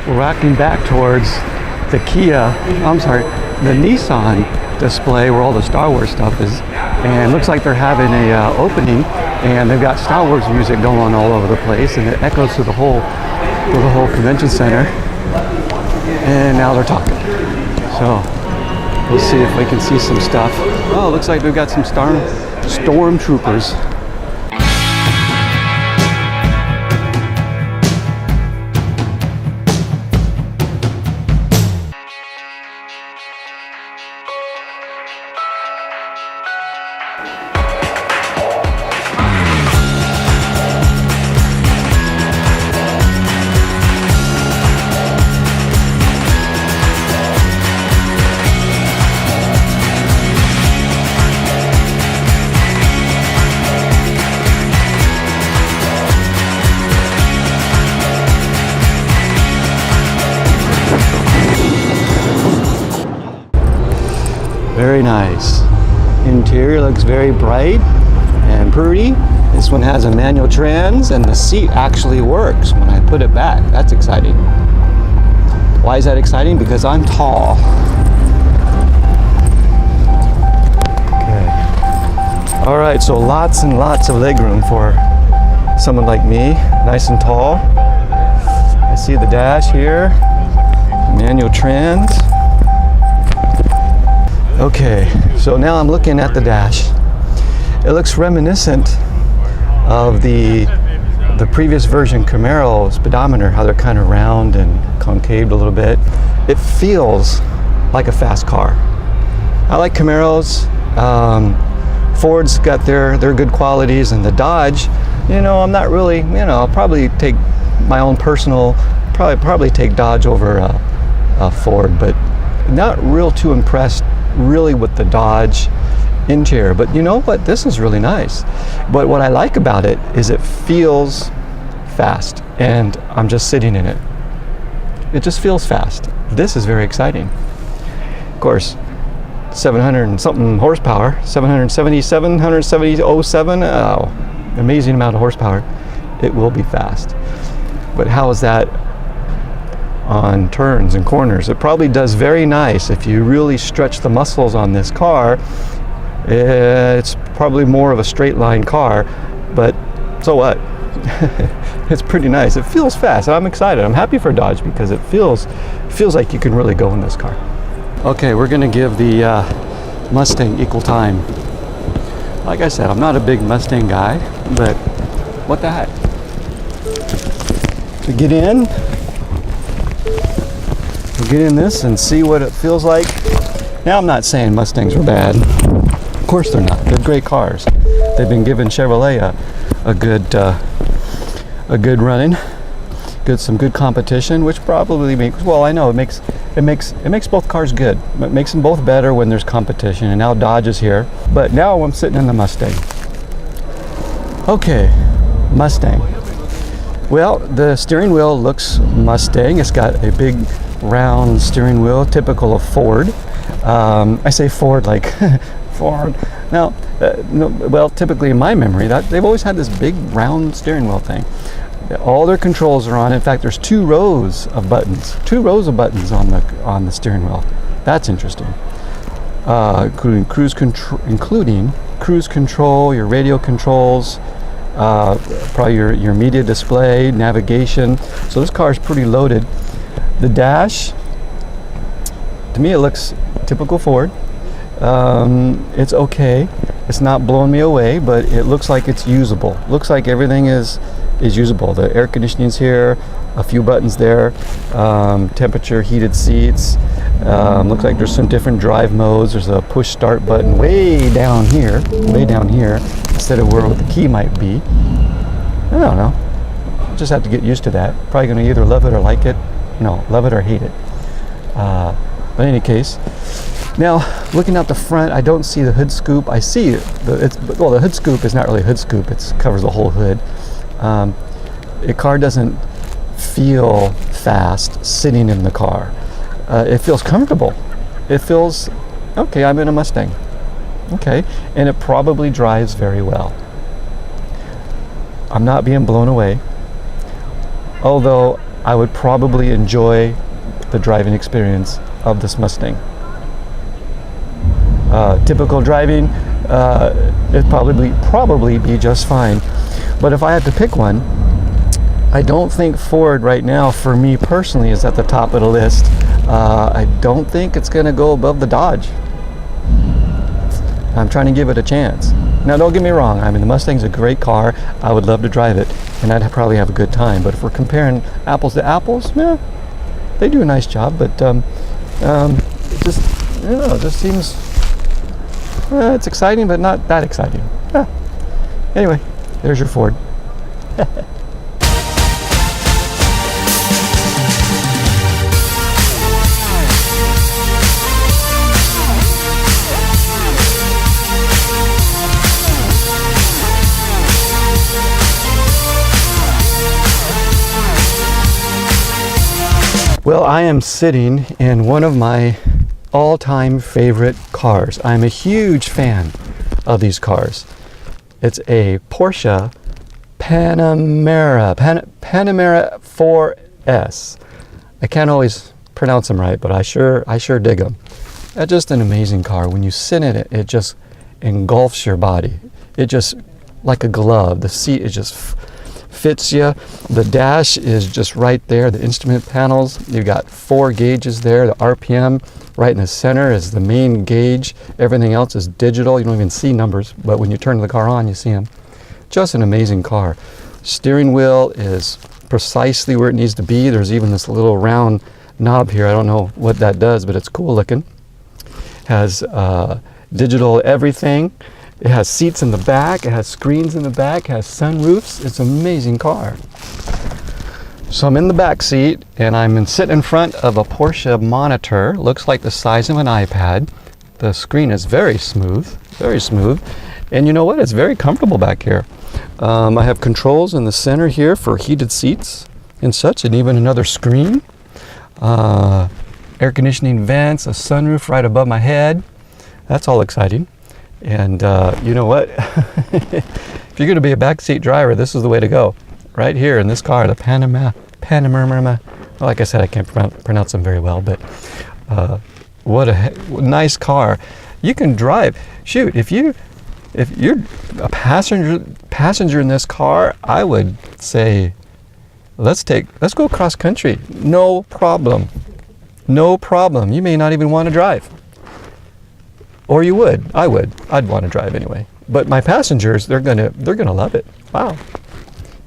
we're walking back towards the the Nissan display where all the Star Wars stuff is, and it looks like they're having a opening, and they've got Star Wars music going on all over the place, and it echoes through the whole convention center. And now they're talking, so we'll see if we can see some stuff. Oh, looks like we've got some stormtroopers. Very nice. Interior looks very bright and pretty. This one has a manual trans, and the seat actually works when I put it back. That's exciting. Why is that exciting? Because I'm tall. Okay. All right, so lots and lots of legroom for someone like me, nice and tall. I see the dash here, manual trans. Okay, so now I'm looking at the dash. It looks reminiscent of the previous version Camaro speedometer, how they're kind of round and concaved a little bit. It feels like a fast car. I like Camaros. Ford's got their good qualities, and the Dodge, I'm not really, I'll probably take my own personal, probably take Dodge over a Ford, but not real too impressed really with the Dodge interior. But you know what, this is really nice. But what I like about it is it feels fast, and I'm just sitting in it. It just feels fast. This is very exciting. Of course, 700 and something horsepower, 777, 170.07, amazing amount of horsepower. It will be fast. But how is that on turns and corners? It probably does very nice if you really stretch the muscles on this car. It's probably more of a straight line car, but so what? It's pretty nice. It feels fast. I'm excited. I'm happy for Dodge because it feels like you can really go in this car. Okay, we're gonna give the Mustang equal time. Like I said, I'm not a big Mustang guy, but what the heck? To get in this and see what it feels like. Now, I'm not saying Mustangs are bad. Of course they're not. They're great cars. They've been giving Chevrolet a good running, some good competition, which probably makes, well, I know it makes both cars good. It makes them both better when there's competition. And now Dodge is here, but now I'm sitting in the Mustang. Okay, Mustang. Well, the steering wheel looks Mustang. It's got a big round steering wheel, typical of Ford. I say Ford like Ford. Now, well, typically in my memory, that they've always had this big round steering wheel thing. All their controls are on. In fact, there's two rows of buttons on the steering wheel. That's interesting. Including cruise control, your radio controls, probably your media display, navigation. So this car is pretty loaded. The dash, to me, it looks typical Ford. It's okay. It's not blowing me away, but it looks like it's usable. Looks like everything is usable. The air conditioning's here, a few buttons there, temperature, heated seats. Looks like there's some different drive modes. There's a push start button way down here, instead of where the key might be. I don't know. Just have to get used to that. Probably going to either love it or like it. No, love it or hate it. But in any case, now looking out the front, I don't see the hood scoop. I see the hood scoop is not really a hood scoop. It covers the whole hood. The car doesn't feel fast sitting in the car. It feels comfortable. It feels okay. I'm in a Mustang. Okay, and it probably drives very well. I'm not being blown away. Although I would probably enjoy the driving experience of this Mustang. Typical driving, it'd probably be just fine. But if I had to pick one, I don't think Ford right now, for me personally, is at the top of the list. I don't think it's going to go above the Dodge. I'm trying to give it a chance. Now, don't get me wrong. I mean, the Mustang's a great car. I would love to drive it, and I'd probably have a good time. But if we're comparing apples to apples, yeah, they do a nice job. But it just, you know, it just seems it's exciting, but not that exciting. Yeah. Anyway, there's your Ford. Well, I am sitting in one of my all-time favorite cars. I'm a huge fan of these cars. It's a Porche Panamera, Panamera 4S. I can't always pronounce them right, but I sure dig them. That's just an amazing car. When you sit in it, it just engulfs your body. It just, like a glove. The seat is just fits you. The dash is just right there. The instrument panels, you've got 4 gauges there. The RPM right in the center is the main gauge. Everything else is digital. You don't even see numbers, but when you turn the car on, you see them. Just an amazing car. Steering wheel is precisely where it needs to be. There's even this little round knob here. I don't know what that does, but it's cool looking. Has digital everything. It has seats in the back, it has screens in the back, it has sunroofs. It's an amazing car. So I'm in the back seat and I'm sitting in front of a Porsche monitor. Looks like the size of an iPad. The screen is very smooth, very smooth. And you know what? It's very comfortable back here. I have controls in the center here for heated seats and such, and even another screen. Air conditioning vents, a sunroof right above my head. That's all exciting. And you know what? If you're going to be a backseat driver, this is the way to go. Right here in this car, the Panamera. Well, like I said, I can't pronounce them very well, but what a nice car. You can drive. Shoot, if you're a passenger in this car, I would say, let's go cross country. No problem. No problem. You may not even want to drive. Or you would. I'd want to drive anyway. But my passengers, they're gonna love it. Wow.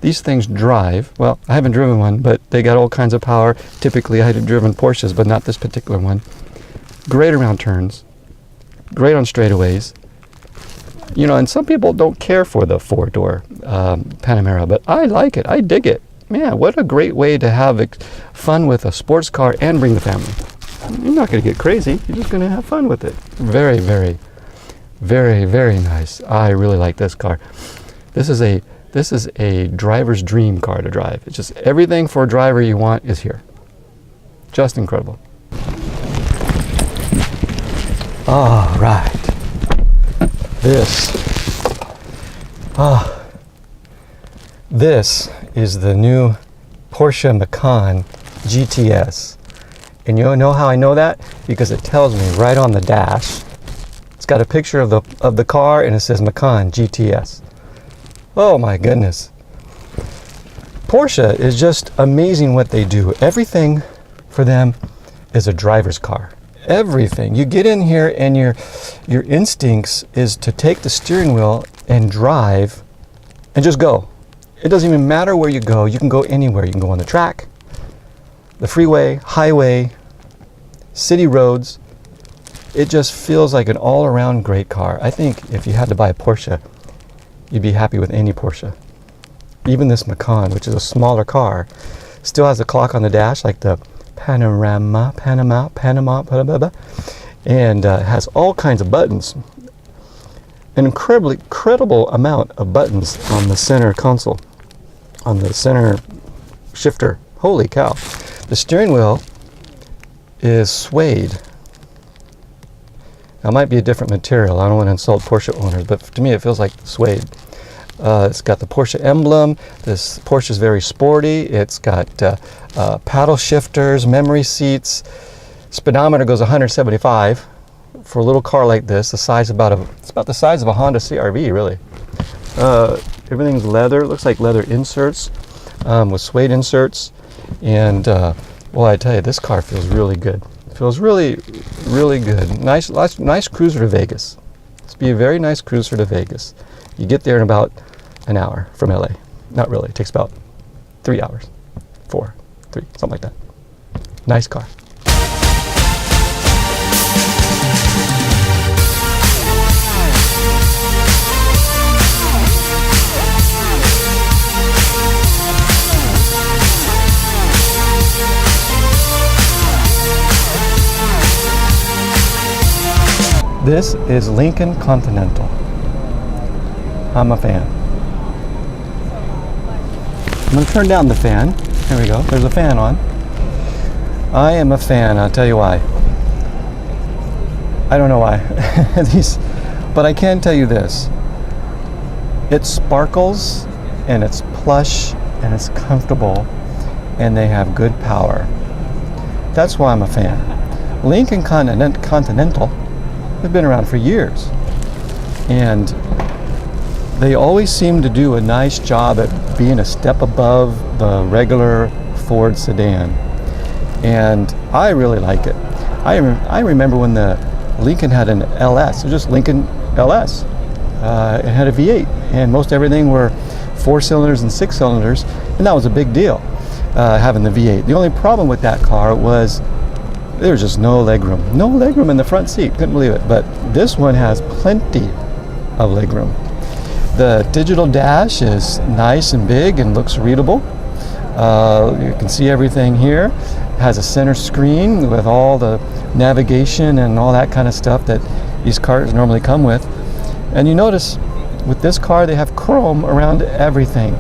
These things drive. Well, I haven't driven one, but they got all kinds of power. Typically, I had driven Porsches, but not this particular one. Great around turns. Great on straightaways. You know, and some people don't care for the 4-door Panamera, but I like it. I dig it. Man, what a great way to have fun with a sports car and bring the family. You're not going to get crazy. You're just going to have fun with it. Very, very, very, very nice. I really like this car. This is a driver's dream car to drive. It's just everything for a driver you want is here. Just incredible. All right. This is the new Porche Macan GTS. And you know how I know that? Because it tells me right on the dash. It's got a picture of the car and it says Macan GTS. Oh my goodness. Porsche is just amazing what they do. Everything for them is a driver's car. Everything. You get in here and your instincts is to take the steering wheel and drive and just go. It doesn't even matter where you go. You can go anywhere. You can go on the track, the freeway, highway, city roads. It just feels like an all-around great car. I think if you had to buy a Porsche, you'd be happy with any Porsche. Even this Macan, which is a smaller car, still has a clock on the dash like the Panama, and has all kinds of buttons. An incredible amount of buttons on the center console, on the center shifter. Holy cow. The steering wheel is suede. Now, it might be a different material. I don't want to insult Porsche owners, but to me it feels like suede. It's got the Porsche emblem. This Porsche is very sporty. It's got paddle shifters, memory seats. Speedometer goes 175 for a little car like this. It's about the size of a Honda CR-V, really. Everything's leather. It looks like leather inserts with suede inserts. And well, I tell you, this car feels really good. It feels really, really good. Nice cruiser to Vegas. This would be a very nice cruiser to Vegas. You get there in about an hour from LA. Not really. It takes about 3 hours. 4, 3, something like that. Nice car. This is Lincloln Continental. I'm a fan. I'm going to turn down the fan. There we go. There's a fan on. I am a fan. I'll tell you why. I don't know why. But I can tell you this. It sparkles, and it's plush, and it's comfortable, and they have good power. That's why I'm a fan. Lincloln Continental have been around for years, and they always seem to do a nice job at being a step above the regular Ford sedan, and I really like it. I remember when the Lincoln had an LS. It was just Lincoln LS. It had a V8, and most everything were 4 cylinders and 6 cylinders, and that was a big deal, having the V8. The only problem with that car was there was just no legroom. No legroom in the front seat. Couldn't believe it. But this one has plenty of legroom. The digital dash is nice and big and looks readable. You can see everything here. It has a center screen with all the navigation and all that kind of stuff that these cars normally come with. And you notice with this car they have chrome around everything.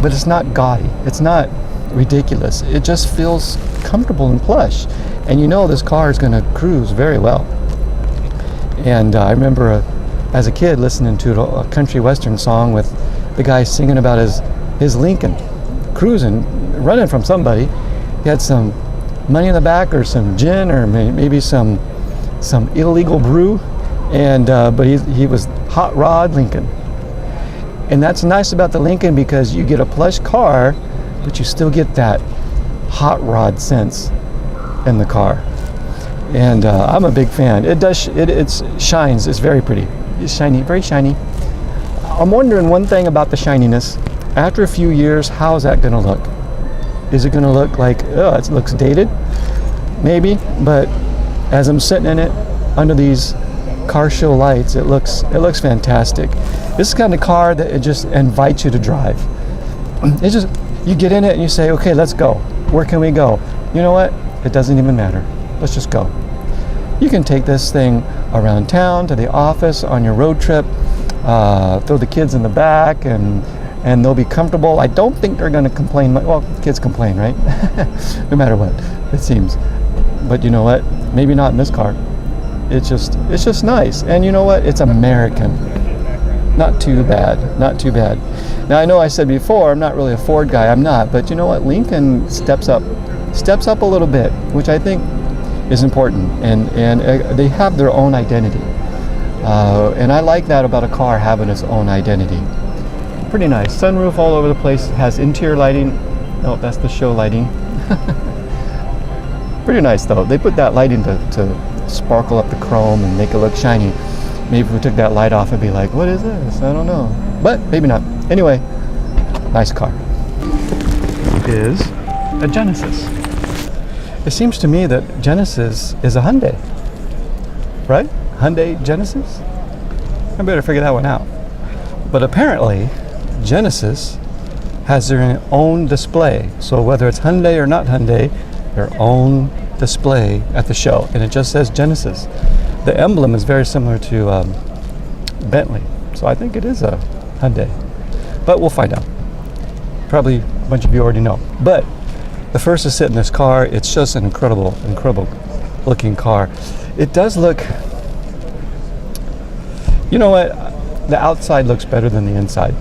But it's not gaudy. It's not ridiculous. It just feels comfortable and plush, and you know this car is going to cruise very well. And I remember as a kid listening to a country western song with the guy singing about his Lincoln cruising, running from somebody. He had some money in the back, or some gin, or maybe some illegal brew, and but he was hot rod Lincoln. And that's nice about the Lincoln, because you get a plush car, but you still get that hot rod sense in the car. And I'm a big fan. It shines. It's very pretty. It's shiny, very shiny. I'm wondering one thing about the shininess. After a few years, how is that going to look? Is it going to look like, oh, it looks dated? Maybe, but as I'm sitting in it under these car show lights, it looks fantastic. This is the kind of car that it just invites you to drive. You get in it and you say, okay, let's go. Where can we go? You know what? It doesn't even matter. Let's just go. You can take this thing around town, to the office, on your road trip, throw the kids in the back, and they'll be comfortable. I don't think they're going to complain. Well, kids complain, right? No matter what, it seems. But you know what? Maybe not in this car. It's just nice. And you know what? It's American. Not too bad. Not too bad. Now, I know I said before, I'm not really a Ford guy. I'm not. But you know what? Lincoln steps up a little bit, which I think is important. And they have their own identity. And I like that about a car, having its own identity. Pretty nice. Sunroof all over the place. Has interior lighting. Oh, that's the show lighting. Pretty nice, though. They put that lighting to sparkle up the chrome and make it look shiny. Maybe if we took that light off, it'd be like, what is this? I don't know. But maybe not. Anyway, nice car. Is a Genesis. It seems to me that Genesis is a Hyundai. Right? Hyundai Genesis? I better figure that one out. But apparently, Genesis has their own display. So whether it's Hyundai or not Hyundai, their own display at the show. And it just says Genesis. The emblem is very similar to Bentley. So I think it is a Hyundai. But we'll find out. Probably a bunch of you already know. But the first to sit in this car, it's just an incredible looking car. It does look, you know what, the outside looks better than the inside,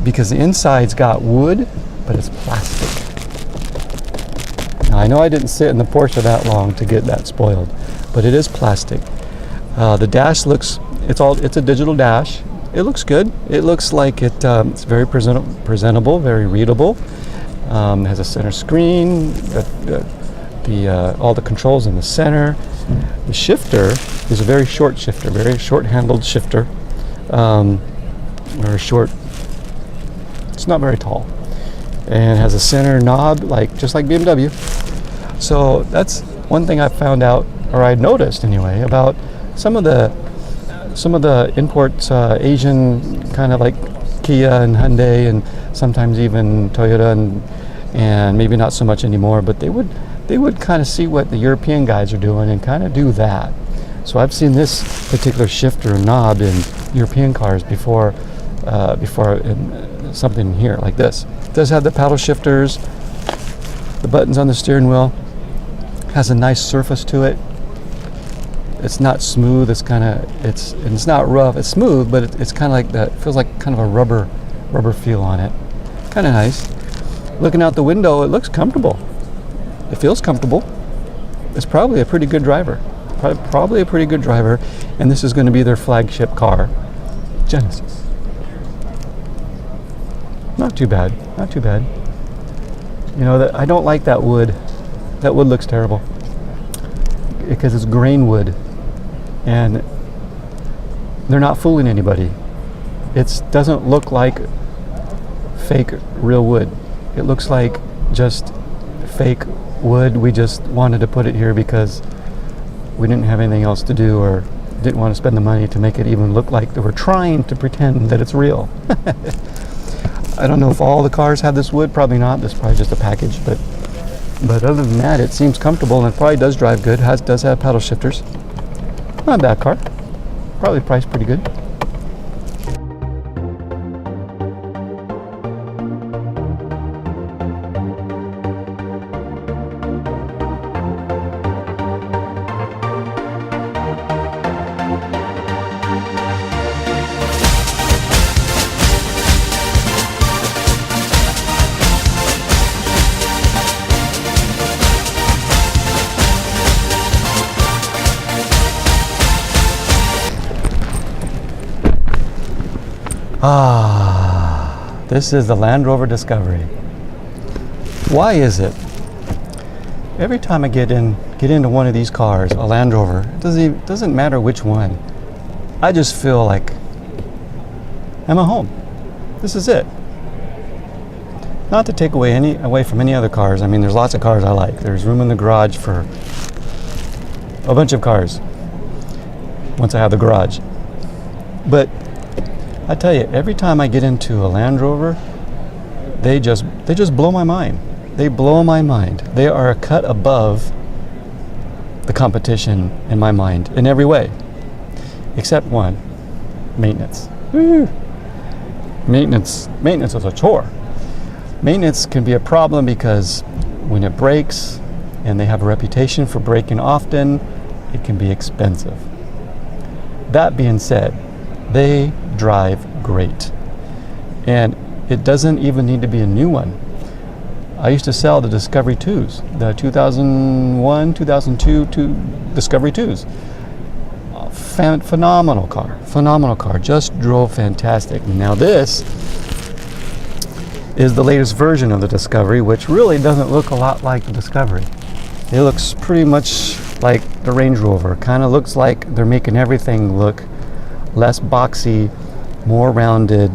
because the inside's got wood, but it's plastic. Now, I know I didn't sit in the Porsche that long to get that spoiled, but it is plastic. The dash looks, it's a digital dash. It looks good. It looks like it's very presentable, very readable. It has a center screen, all the controls in the center. The shifter is a very short shifter, very short-handled shifter. Very short. It's not very tall, and has a center knob, just like BMW. So that's one thing I found out, or I noticed anyway, about some of the imports, Asian, kind of like Kia and Hyundai, and sometimes even Toyota, and maybe not so much anymore. But they would kind of see what the European guys are doing and kind of do that. So I've seen this particular shifter knob in European cars before in something here like this. It does have the paddle shifters, the buttons on the steering wheel. Has a nice surface to it. It's not smooth. It's not rough. It's smooth, but it's kind of like that. It feels like kind of a rubber feel on it. Kind of nice. Looking out the window, it looks comfortable. It feels comfortable. It's probably a pretty good driver. Probably a pretty good driver. And this is going to be their flagship car, Genesis. Not too bad. Not too bad. You know, I don't like that wood. That wood looks terrible because it's grain wood, and they're not fooling anybody. It doesn't look like fake real wood. It looks like just fake wood. We just wanted to put it here because we didn't have anything else to do, or didn't want to spend the money to make it even look like they were trying to pretend that it's real. I don't know if all the cars have this wood. Probably not. This is probably just a package, but other than that, it seems comfortable, and it probably does drive good. Does have paddle shifters. Not a bad car. Probably priced pretty good. This is the Land Rover Discovery. Why is it? Every time I get into one of these cars, a Land Rover, it doesn't matter which one, I just feel like I'm at home. This is it. Not to take away from any other cars. I mean, there's lots of cars I like. There's room in the garage for a bunch of cars once I have the garage. But I tell you, every time I get into a Land Rover, they just blow my mind. They blow my mind. They are a cut above the competition in my mind in every way, except one: maintenance. Woo. Maintenance is a chore. Maintenance can be a problem because when it breaks, and they have a reputation for breaking often, it can be expensive. That being said, they drive great, and it doesn't even need to be a new one. I used to sell the Discovery 2s, the 2001, 2002 Discovery 2s. Phenomenal car, just drove fantastic. Now this is the latest version of the Discovery, which really doesn't look a lot like the Discovery. It looks pretty much like the Range Rover. Kind of looks like they're making everything look less boxy, more rounded,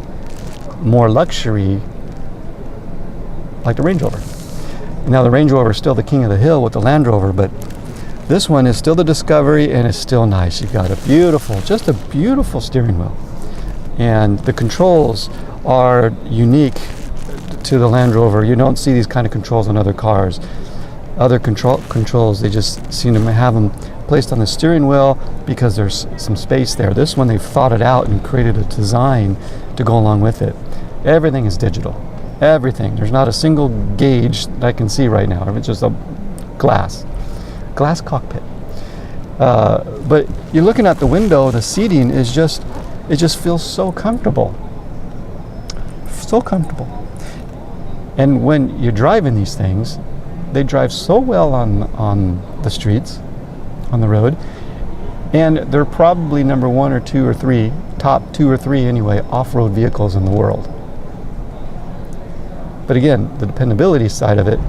more luxury, like the Range Rover. Now the Range Rover is still the king of the hill with the Land Rover, but this one is still the Discovery, and it's still nice. You've got just a beautiful steering wheel, and the controls are unique to the Land Rover. You don't see these kind of controls on other cars. Other controls, they just seem to have them placed on the steering wheel because there's some space there. This one, they've thought it out and created a design to go along with it. Everything is digital. Everything. There's not a single gauge that I can see right now. It's just a glass cockpit. But you're looking at the window, the seating is just, It just feels so comfortable. So comfortable. And when you're driving these things, they drive so well on the streets, on the road, and they're probably number 1 or 2 or 3, top 2 or 3 anyway, off-road vehicles in the world. But again, the dependability side of it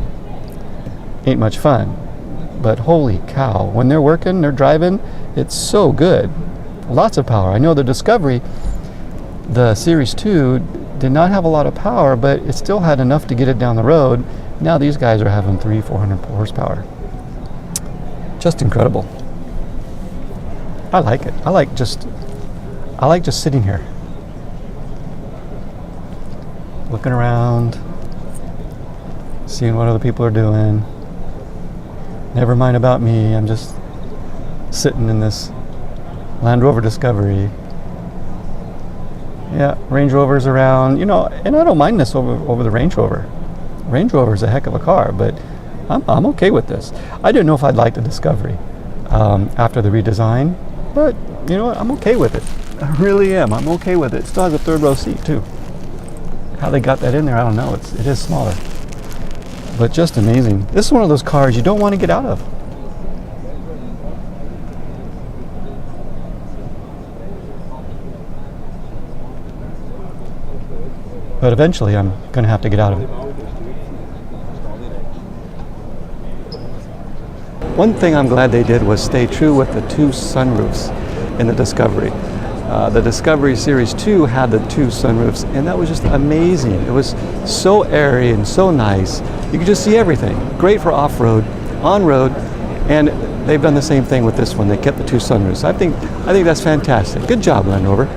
ain't much fun. But holy cow, when they're working, they're driving, it's so good. Lots of power. I know the Discovery, the Series 2, did not have a lot of power, but it still had enough to get it down the road. Now these guys are having 300-400 horsepower. Just incredible. I like it. I like just sitting here, looking around, seeing what other people are doing. Never mind about me. I'm just sitting in this Land Rover Discovery. Yeah, Range Rover's around, you know, and I don't mind this over the Range Rover. Range Rover's a heck of a car, but I'm okay with this. I didn't know if I'd like the Discovery after the redesign, but you know what, I'm okay with it. I really am. I'm okay with it. It still has a 3rd row seat too. How they got that in there, I don't know. It is smaller, but just amazing. This is one of those cars you don't want to get out of. But eventually I'm going to have to get out of it. One thing I'm glad they did was stay true with the 2 sunroofs in the Discovery. The Discovery Series 2 had the 2 sunroofs, and that was just amazing. It was so airy and so nice. You could just see everything. Great for off-road, on-road, and they've done the same thing with this one. They kept the 2 sunroofs. I think that's fantastic. Good job, Land Rover.